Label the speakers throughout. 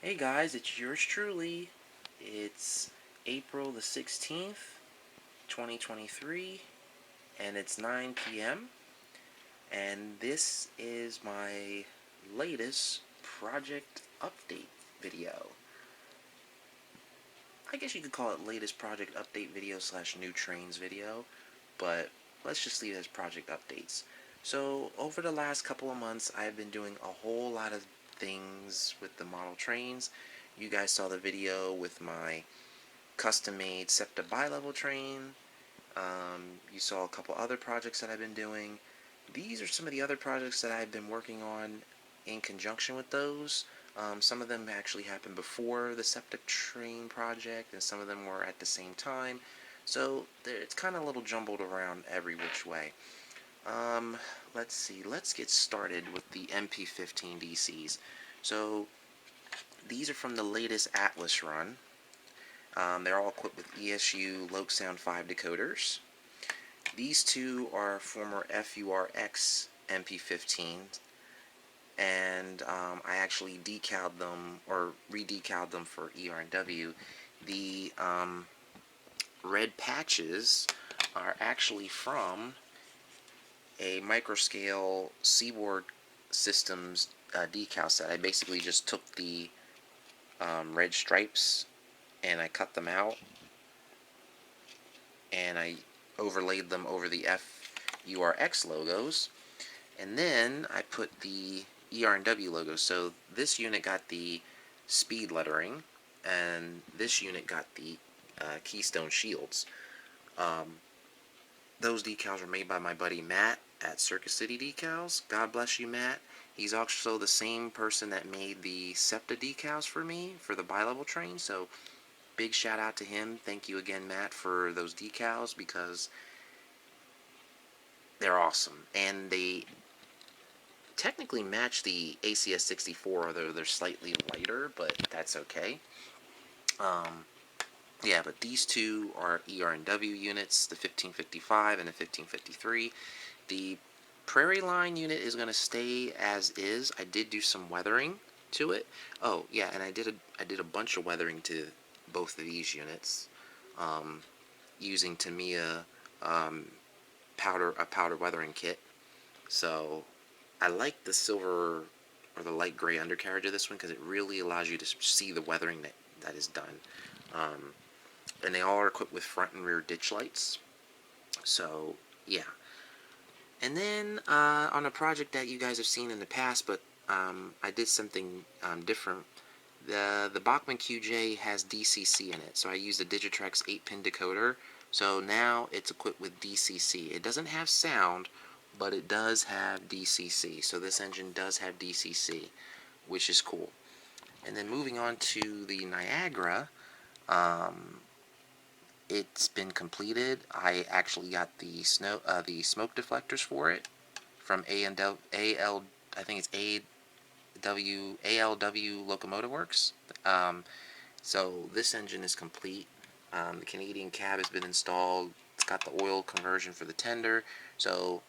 Speaker 1: Hey guys, it's yours truly. It's April the 16th, 2023, and it's 9 p.m. And this is my latest project update video. I guess you could call it latest project update video slash new trains video, but let's just leave it as project updates. So, over the last couple of months, I've been doing a whole lot of things with the model trains. You guys saw the video with my custom-made SEPTA bi-level train. You saw a couple other projects that I've been doing. These are some of the other projects that I've been working on in conjunction with those. Some of them actually happened before the SEPTA train project, and some of them were at the same time. So it's kind of a little jumbled around every which way. Let's see. Let's get started with the MP15 DCs. So these are from the latest Atlas run. They're all equipped with ESU Loc-Sound 5 decoders. These two are former FURX MP15s, and I actually decaled them, or re-decaled them for ER&W. The red patches are actually from a microscale Seaboard Systems decal set. I basically just took the red stripes and I cut them out and I overlaid them over the FURX logos, and then I put the ER&W logos. So this unit got the speed lettering, and this unit got the Keystone shields. Those decals were made by my buddy Matt at Circus City Decals. God bless you, Matt. He's also the same person that made the SEPTA decals for me for the bi-level train, so big shout out to him. Thank you again, Matt, for those decals, because they're awesome. And they technically match the ACS 64, although they're slightly lighter, but that's okay. Yeah, but these two are ER&W units, the 1555 and the 1553. The Prairie Line unit is going to stay as is. I did do some weathering to it. Oh, yeah, and I did a bunch of weathering to both of these units, using Tamiya powder weathering kit. So I like the silver or the light gray undercarriage of this one because it really allows you to see the weathering that is done. And they all are equipped with front and rear ditch lights. So yeah. And then on a project that you guys have seen in the past, but I did something different. The Bachmann QJ has DCC in it, so I used the Digitrex 8-pin decoder. So now it's equipped with DCC. It doesn't have sound, but it does have DCC. So this engine does have DCC, which is cool. And then moving on to the Niagra, it's been completed. I actually got the smoke deflectors for it from AL. I think it's ALW Locomotive Works. So this engine is complete. The Canadian cab has been installed. It's got the oil conversion for the tender. So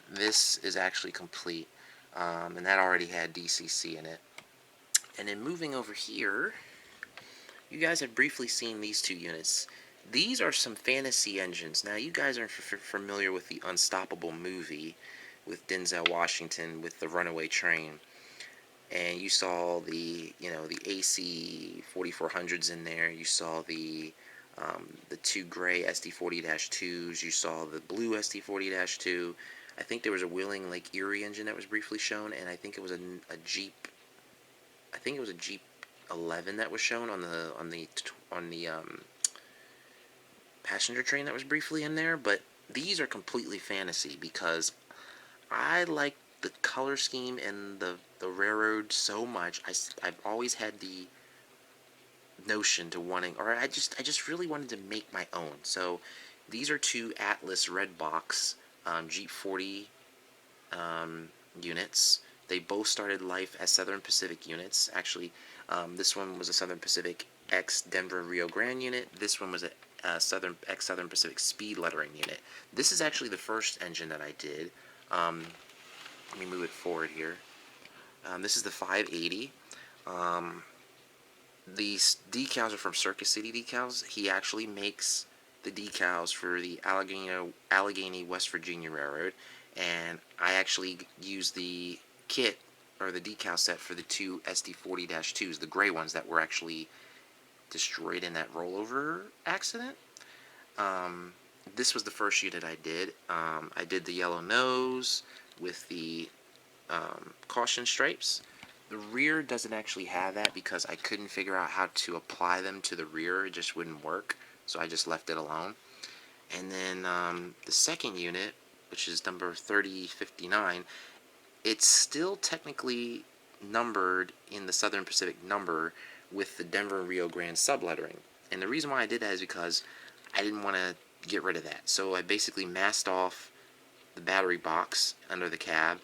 Speaker 1: this is actually complete, and that already had DCC in it. And then moving over here, you guys have briefly seen these two units. These are some fantasy engines. Now, you guys are familiar with the Unstoppable movie with Denzel Washington with the runaway train, and you saw the AC 4400s in there. You saw the two gray SD40-2s. You saw the blue SD40-2. I think there was a Wheeling Lake Erie engine that was briefly shown, and I think it was a Jeep. I think it was a Jeep 11 that was shown on the passenger train that was briefly in there. But these are completely fantasy because I like the color scheme and the railroad so much. I've always had the notion to wanting, or I just really wanted to make my own. So these are two Atlas Red Box Jeep 40 units. They both started life as Southern Pacific units. Actually, this one was a Southern Pacific X Denver Rio Grande unit. This one was a Southern Pacific speed lettering unit. This is actually the first engine that I did. Let me move it forward here. This is the 580. These decals are from Circus City Decals. He actually makes the decals for the Allegheny West Virginia Railroad, and I actually used the kit or the decal set for the two SD40-2s, the gray ones that were actually destroyed in that rollover accident. Um, this was the first unit I did. I did the yellow nose with the caution stripes. The rear doesn't actually have that because I couldn't figure out how to apply them to the rear. It just wouldn't work, so I just left it alone. And then the second unit, which is number 3059, it's still technically numbered in the Southern Pacific number with the Denver and Rio Grande sublettering. And the reason why I did that is because I didn't want to get rid of that. So I basically masked off the battery box under the cab,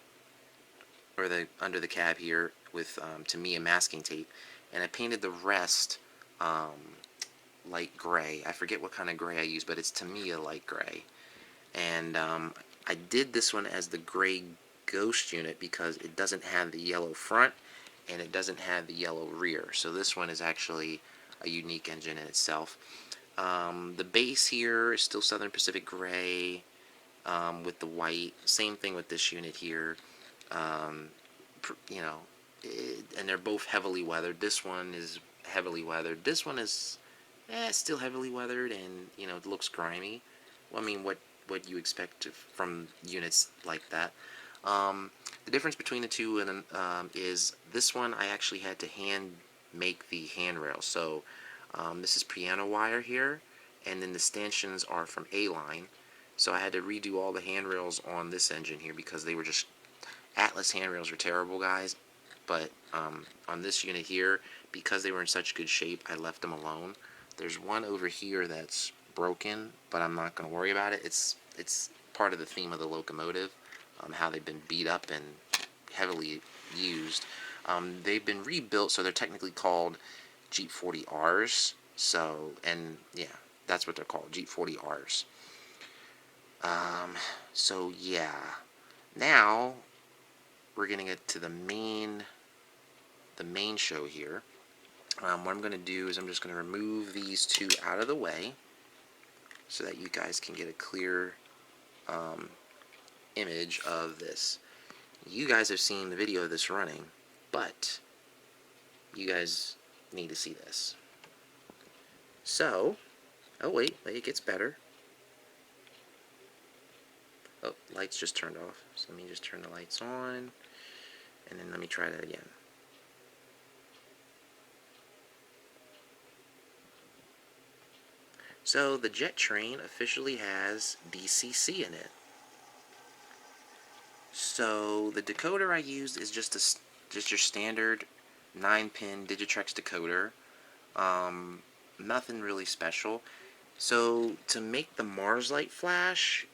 Speaker 1: or the under the cab here, with Tamiya masking tape, and I painted the rest light gray. I forget what kind of gray I used, but it's Tamiya light gray. And I did this one as the gray ghost unit because it doesn't have the yellow front and it doesn't have the yellow rear. So this one is actually a unique engine in itself. The base here is still Southern Pacific gray with the white. Same thing with this unit here. You know, and they're both heavily weathered. This one is heavily weathered. This one is still heavily weathered, and you know, it looks grimy. Well, I mean, what you expect from units like that. The difference between the two is this one I actually had to hand make the handrail. So this is piano wire here, and then the stanchions are from A-line. So I had to redo all the handrails on this engine here because they were just, Atlas handrails are terrible, guys. But on this unit here, because they were in such good shape, I left them alone. There's one over here that's broken, but I'm not going to worry about it. It's part of the theme of the locomotive, how they've been beat up and heavily used. They've been rebuilt, so they're technically called Jeep 40Rs. So, and yeah, that's what they're called, Jeep 40Rs. So yeah, now we're getting it to the main show here. What I'm going to do is I'm just going to remove these two out of the way so that you guys can get a clear image of this. You guys have seen the video of this running, but you guys need to see this. So, oh wait, it gets better. Oh, lights just turned off. So let me just turn the lights on, and then let me try that again. So the jet train officially has DCC in it. So the decoder I used is just your standard 9-pin Digitrex decoder. Nothing really special. So to make the Mars light flash,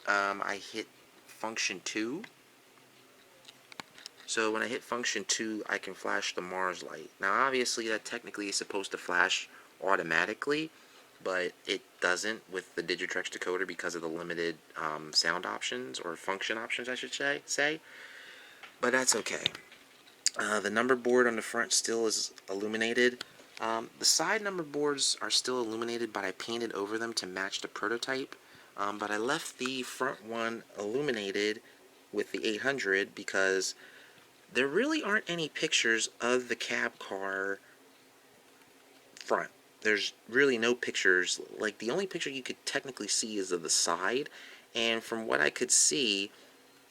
Speaker 1: I hit function 2. So when I hit function 2, I can flash the Mars light. Now obviously that technically is supposed to flash automatically, but it doesn't with the Digitrex decoder because of the limited sound options, or function options I should say. But that's okay. The number board on the front still is illuminated. The side number boards are still illuminated, but I painted over them to match the prototype. But I left the front one illuminated with the 800 because there really aren't any pictures of the cab car front. There's really no pictures. Like, the only picture you could technically see is of the side, and from what I could see,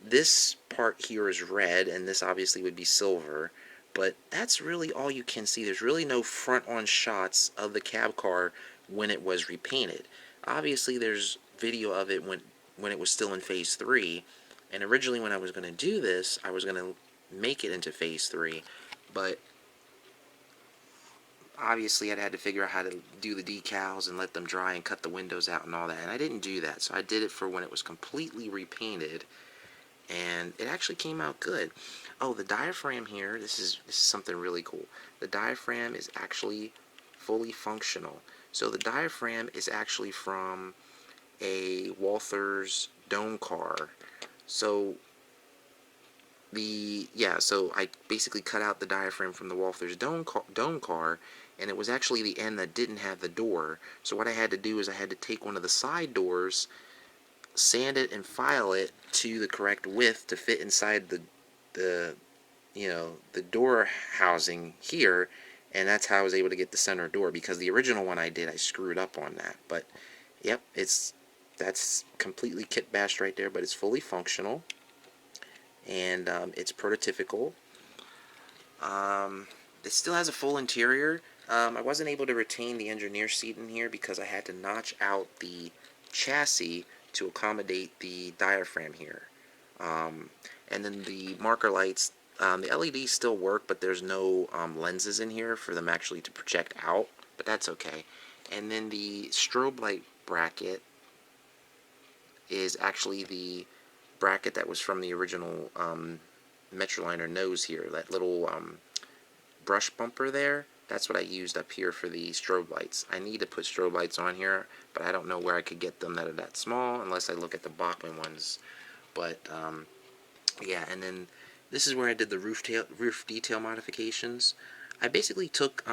Speaker 1: this part here is red, and this obviously would be silver, but that's really all you can see. There's really no front-on shots of the cab car when it was repainted. Obviously, there's video of it when it was still in Phase 3, and originally when I was going to do this, I was going to make it into Phase 3, but obviously I'd had to figure out how to do the decals and let them dry and cut the windows out and all that, and I didn't do that, so I did it for when it was completely repainted, and it actually came out good. Oh, the diaphragm here, this is something really cool. The diaphragm is actually fully functional. So the diaphragm is actually from a Walther's dome car. So so I basically cut out the diaphragm from the Walther's dome car, and it was actually the end that didn't have the door. So what I had to do is I had to take one of the side doors, sand it and file it to the correct width to fit inside the the door housing here, and that's how I was able to get the center door, because the original one I did, I screwed up on that. But yep, that's completely kit bashed right there, but it's fully functional, and it's prototypical. It still has a full interior. I wasn't able to retain the engineer seat in here because I had to notch out the chassis to accommodate the diaphragm here. And then the marker lights, the LEDs still work, but there's no lenses in here for them actually to project out, but that's okay. And then the strobe light bracket is actually the bracket that was from the original Metroliner nose here, that little brush bumper there. That's what I used up here for the strobe lights. I need to put strobe lights on here, but I don't know where I could get them that are that small unless I look at the Bachmann ones. But yeah, and then this is where I did the roof detail modifications. I basically took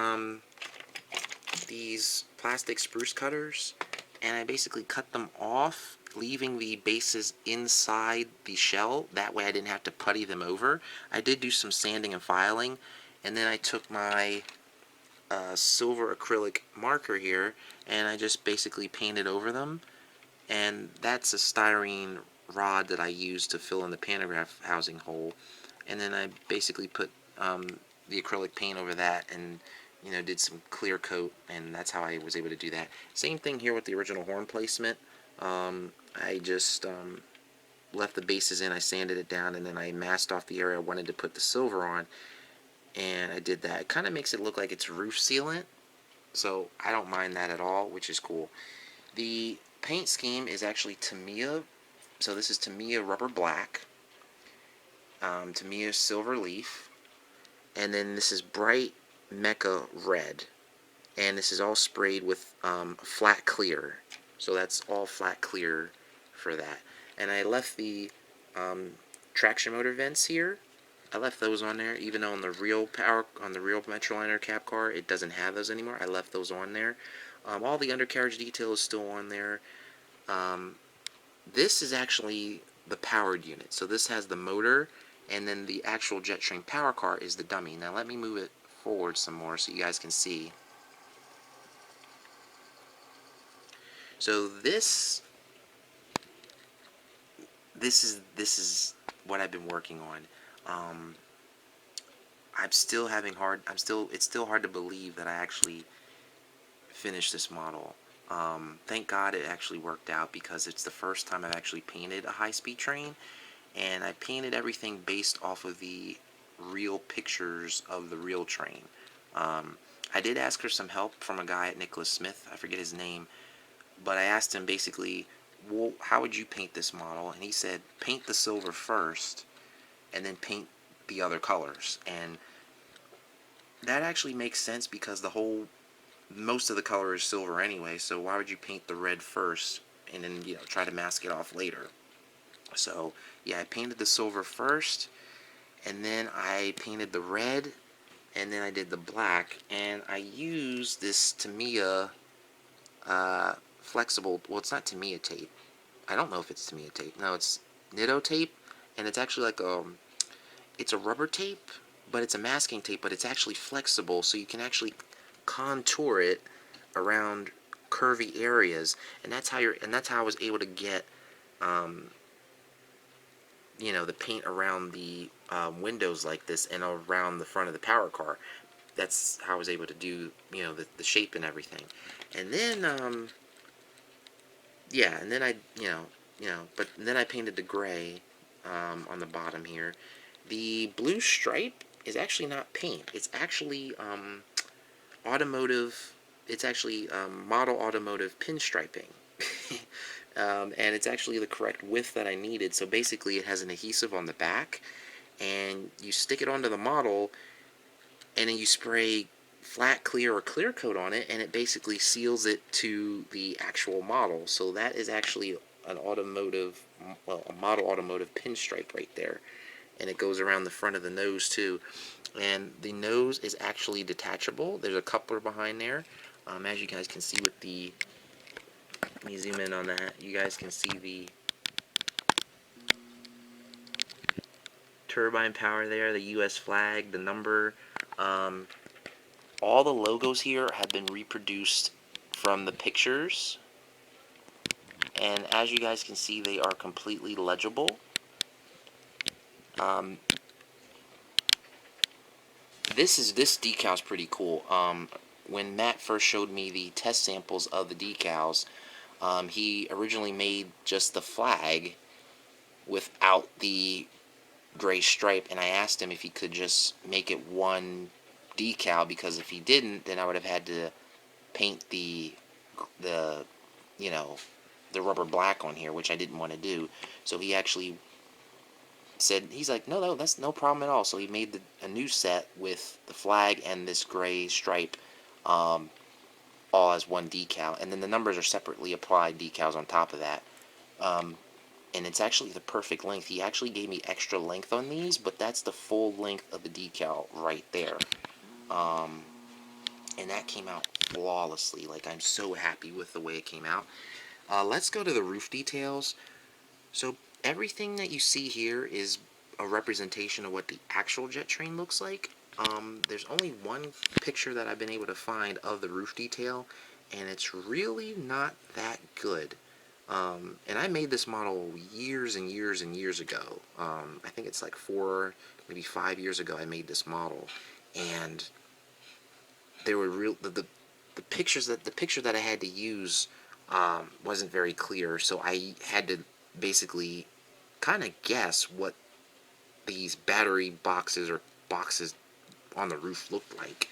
Speaker 1: these plastic spruce cutters, and I basically cut them off, leaving the bases inside the shell. That way I didn't have to putty them over. I did do some sanding and filing, and then I took my silver acrylic marker here, and I just basically painted over them. And that's a styrene rod that I used to fill in the pantograph housing hole. And then I basically put the acrylic paint over that, and did some clear coat, and that's how I was able to do that. Same thing here with the original horn placement. I just left the bases in, I sanded it down, and then I masked off the area I wanted to put the silver on, and I did that. It kind of makes it look like it's roof sealant, so I don't mind that at all, which is cool. The paint scheme is actually Tamiya, so this is Tamiya Rubber Black, Tamiya Silver Leaf, and then this is Bright Mecha Red, and this is all sprayed with flat clear, so that's all flat clear for that. And I left the traction motor vents here. I left those on there, even though on the real Metroliner cab car it doesn't have those anymore. I left those on there. All the undercarriage detail is still on there. This is actually the powered unit. So this has the motor, and then the actual Jet Train power car is the dummy. Now let me move it forward some more so you guys can see. So this is what I've been working on. It's still hard to believe that I actually finished this model. Thank God it actually worked out, because it's the first time I've actually painted a high-speed train, and I painted everything based off of the real pictures of the real train. I did ask for some help from a guy at Nicholas Smith, I forget his name, but I asked him basically, well, how would you paint this model? And he said, paint the silver first, and then paint the other colors. And that actually makes sense, because most of the color is silver anyway, so why would you paint the red first and then try to mask it off later? So yeah, I painted the silver first, and then I painted the red, and then I did the black, and I used this Tamiya flexible, well, it's not Tamiya tape. I don't know if it's Tamiya tape. No, it's Nitto tape, and it's actually like it's a rubber tape, but it's a masking tape, but it's actually flexible, so you can actually contour it around curvy areas, and that's how I was able to get the paint around the windows like this and around the front of the power car. That's how I was able to do the shape and everything. And then yeah, and then but then I painted the gray on the bottom here. The blue stripe is actually not paint. It's actually automotive. It's actually model automotive pinstriping. And it's actually the correct width that I needed. So basically it has an adhesive on the back, and you stick it onto the model, and then you spray flat clear or clear coat on it, and it basically seals it to the actual model. So that is actually an automotive, well, a model automotive pinstripe right there. and it goes around the front of the nose too. And the nose is actually detachable. There's a coupler behind there. As you guys can see with the, let me zoom in on that. You guys can see the turbine power there, the US flag, the number. Um, all the logos here have been reproduced from the pictures, and as you guys can see, they are completely legible. Um, this decal's pretty cool. When Matt first showed me the test samples of the decals, he originally made just the flag without the gray stripe, and I asked him if he could just make it one decal, because if he didn't, then I would have had to paint the you know, the rubber black on here, which I didn't want to do. So he actually said, he's like, no, that's no problem at all. So he made a new set with the flag and this gray stripe, all as one decal, and then the numbers are separately applied decals on top of that. And it's actually the perfect length. He actually gave me extra length on these, but that's the full length of the decal right there. And that came out flawlessly. Like, I'm so happy with the way it came out. Let's go to the roof details. So everything that you see here is a representation of what the actual jet train looks like. There's only one picture that I've been able to find of the roof detail, and it's really not that good. And I made this model years and years and years ago. I think it's like 4, maybe 5 years ago I made this model, and there were the picture that I had to use wasn't very clear, so I had to basically kind of guess what these battery boxes or boxes on the roof looked like.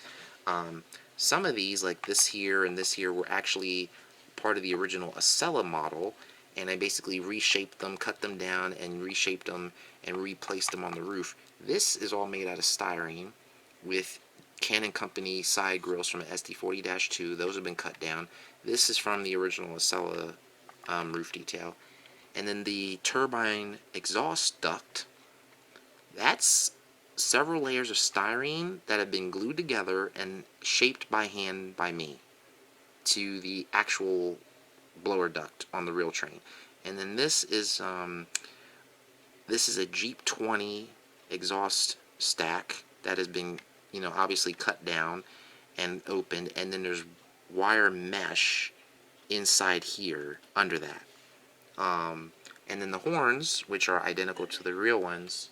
Speaker 1: Some of these, like this here and this here, were actually part of the original Acela model, and I basically reshaped them, cut them down, and reshaped them and replaced them on the roof. This is all made out of styrene with Canon Company side grills from an SD40-2. Those have been cut down. This is from the original Acela roof detail. And then the turbine exhaust duct, that's several layers of styrene that have been glued together and shaped by hand by me to the actual blower duct on the real train. And then this is a Jeep 20 exhaust stack that has been, obviously cut down and opened, and then there's wire mesh inside here under that. And then the horns, which are identical to the real ones,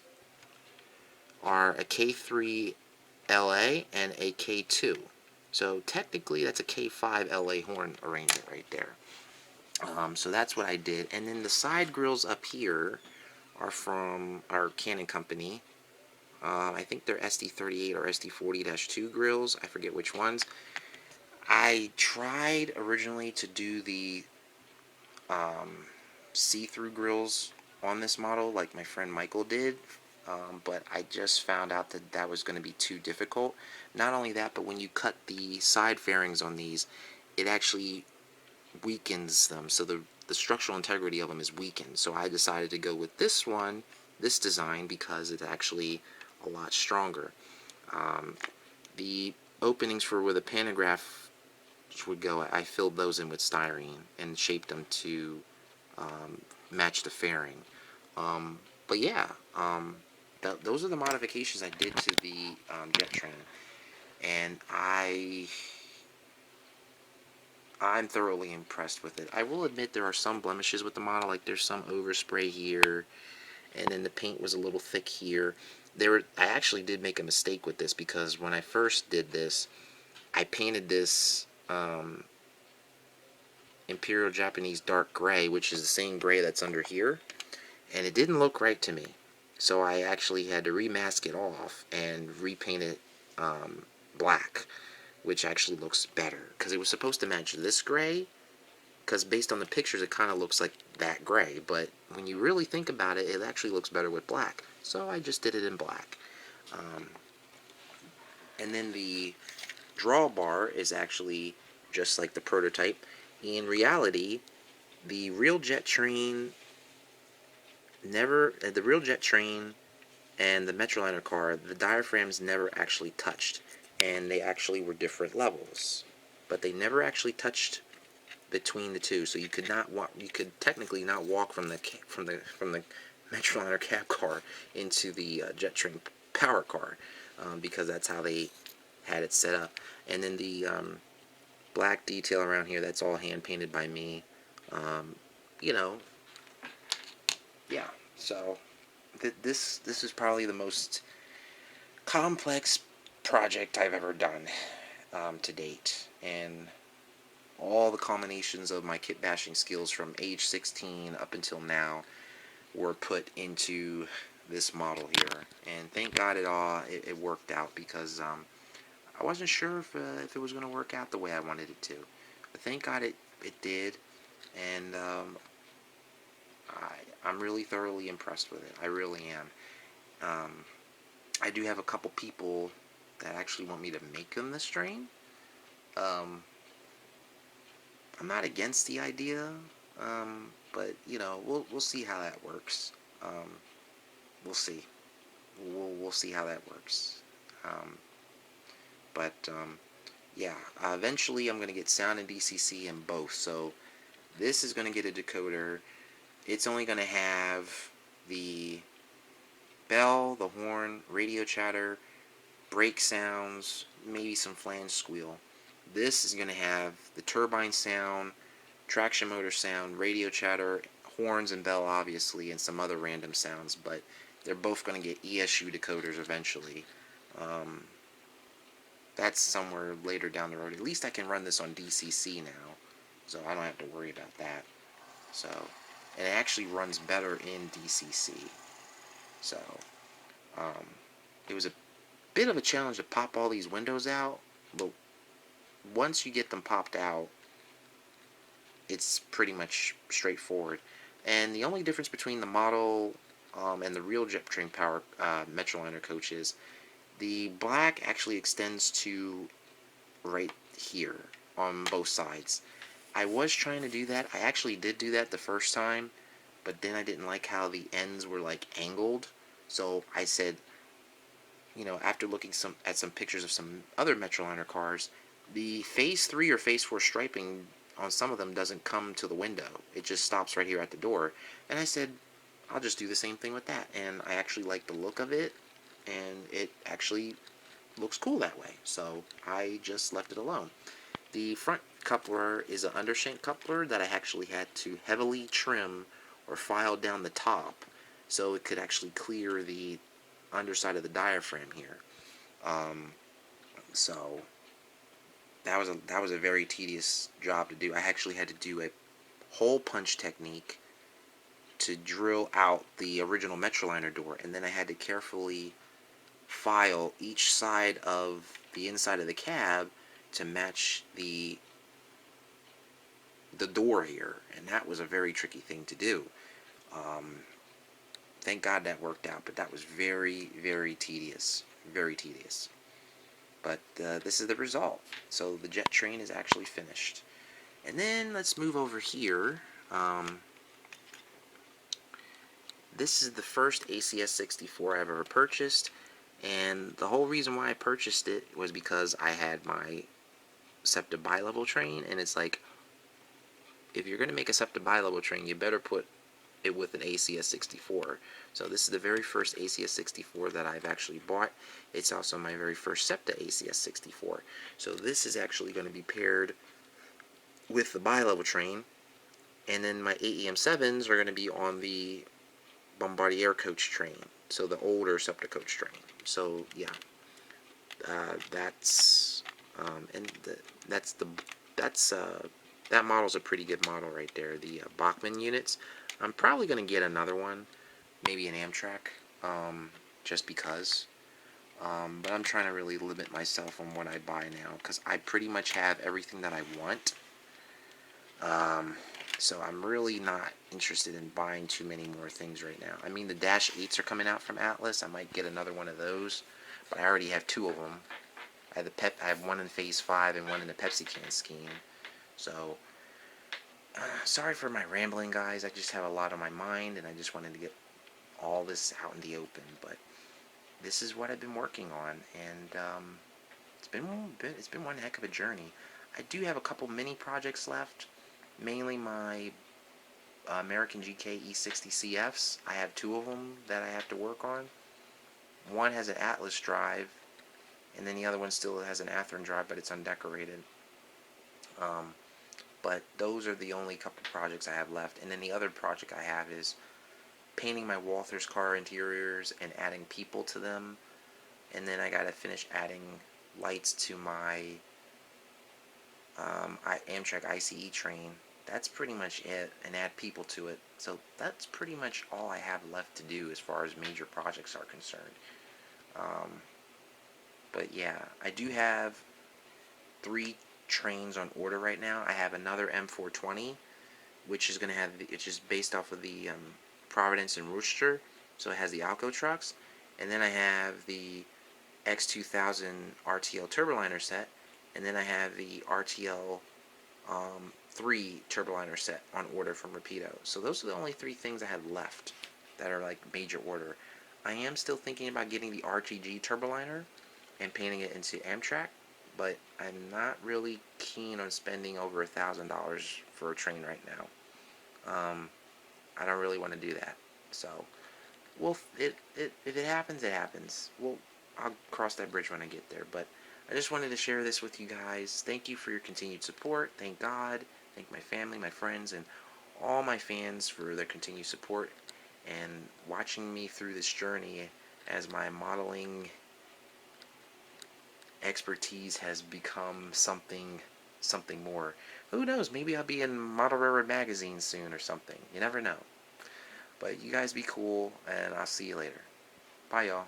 Speaker 1: are a K3 LA and a K2. So technically that's a K5 LA horn arrangement right there. So that's what I did. And then the side grills up here are from our Canon Company. I think they're SD38 or SD40-2 grills. I forget which ones. I tried originally to do the see-through grills on this model like my friend Michael did, but I just found out that that was going to be too difficult. Not only that, but when you cut the side fairings on these, it actually weakens them, so the structural integrity of them is weakened. So I decided to go with this one, this design, because it's actually a lot stronger. The openings for where the pantograph would go, I filled those in with styrene and shaped them to match the fairing. But yeah, those are the modifications I did to the jet train, and I'm thoroughly impressed with it. I will admit there are some blemishes with the model, like there's some overspray here, and then the paint was a little thick here. I actually did make a mistake with this, because when I first did this, I painted this Imperial Japanese dark gray, which is the same gray that's under here, and it didn't look right to me. So I actually had to remask it off and repaint it black, which actually looks better, because it was supposed to match this gray, because based on the pictures it kind of looks like that gray, but when you really think about it, it actually looks better with black. So I just did it in black. And then the drawbar is actually just like the prototype. In reality, the real jet train and the Metroliner car, the diaphragms never actually touched, and they actually were different levels, but they never actually touched between the two. So you could not walk. You could technically not walk from the Metroliner cab car into the Jet Train power car, because that's how they had it set up. And then the black detail around here, that's all hand painted by me. Um, you know, yeah. So this is probably the most complex project I've ever done to date, and all the combinations of my kit bashing skills from age 16 up until now were put into this model here, and thank God it worked out, because I wasn't sure if it was going to work out the way I wanted it to, but thank God it did, and I'm really thoroughly impressed with it. I really am. I do have a couple people that actually want me to make them this train. Um, I'm not against the idea, but we'll see how that works. We'll see. We'll see how that works. Um, but yeah, eventually I'm gonna get sound and DCC in both. So this is gonna get a decoder. It's only gonna have the bell, the horn, radio chatter, brake sounds, maybe some flange squeal. This is going to have the turbine sound, traction motor sound, radio chatter, horns and bell obviously, and some other random sounds, but they're both going to get ESU decoders eventually. Um, that's somewhere later down the road. At least I can run this on DCC now, so I don't have to worry about that. So, and it actually runs better in DCC. So, um, it was a bit of a challenge to pop all these windows out, but once you get them popped out, it's pretty much straightforward. And the only difference between the model and the real Jet Train Power Metroliner coaches, the black actually extends to right here on both sides. I was trying to do that. I actually did do that the first time, but then I didn't like how the ends were like angled. So I said, after looking at some pictures of some other Metroliner cars, the Phase 3 or Phase 4 striping on some of them doesn't come to the window. It just stops right here at the door. And I said, I'll just do the same thing with that. And I actually like the look of it, and it actually looks cool that way. So I just left it alone. The front coupler is an undershank coupler that I actually had to heavily trim or file down the top so it could actually clear the underside of the diaphragm here. So that was a very tedious job to do. I actually had to do a hole punch technique to drill out the original Metroliner door, and then I had to carefully file each side of the inside of the cab to match the door here, and that was a very tricky thing to do. Um, thank God that worked out, but that was very, very tedious. Very tedious. But this is the result. So the jet train is actually finished. And then let's move over here. This is the first ACS 64 I've ever purchased, and the whole reason why I purchased it was because I had my SEPTA bi-level train, and it's like, if you're going to make a SEPTA bi-level train, you better put it with an ACS 64. So this is the very first ACS 64 that I've actually bought. It's also my very first SEPTA ACS 64. So this is actually going to be paired with the bi-level train, and then my AEM7s are going to be on the Bombardier coach train, so the older SEPTA coach train. So yeah, that's and that model's a pretty good model right there. The Bachmann units. I'm probably gonna get another one, maybe an Amtrak, just because. But I'm trying to really limit myself on what I buy now, because I pretty much have everything that I want. So I'm really not interested in buying too many more things right now. I mean, the Dash 8s are coming out from Atlas. I might get another one of those, but I already have two of them. I have one in Phase 5 and one in the Pepsi can scheme. So, sorry for my rambling, guys. I just have a lot on my mind, and I just wanted to get all this out in the open. But this is what I've been working on, and it's been one heck of a journey. I do have a couple mini projects left, mainly my American GK E60 CFs. I have two of them that I have to work on. One has an Atlas drive, and then the other one still has an Athearn drive, but it's undecorated. Um, but those are the only couple projects I have left. And then the other project I have is painting my Walther's car interiors and adding people to them. And then I gotta finish adding lights to my Amtrak ICE train. That's pretty much it, and add people to it. So that's pretty much all I have left to do as far as major projects are concerned. Um, but yeah, I do have 3 trains on order right now. I have another M420, which is which is based off of the Providence and Worcester, so it has the Alco trucks. And then I have the X2000 RTL Turboliner set, and then I have the RTL 3 Turboliner set on order from Rapido. So those are the only 3 things I have left that are like major order. I am still thinking about getting the RTG Turboliner and painting it into Amtrak, but I'm not really keen on spending over $1,000 for a train right now. I don't really want to do that. So, well, if it happens, it happens. Well, I'll cross that bridge when I get there. But I just wanted to share this with you guys. Thank you for your continued support. Thank God. Thank my family, my friends, and all my fans for their continued support and watching me through this journey as my modeling expertise has become something more. Who knows? Maybe I'll be in Model Railroad magazine soon or something. You never know. But you guys be cool, and I'll see you later. Bye, y'all.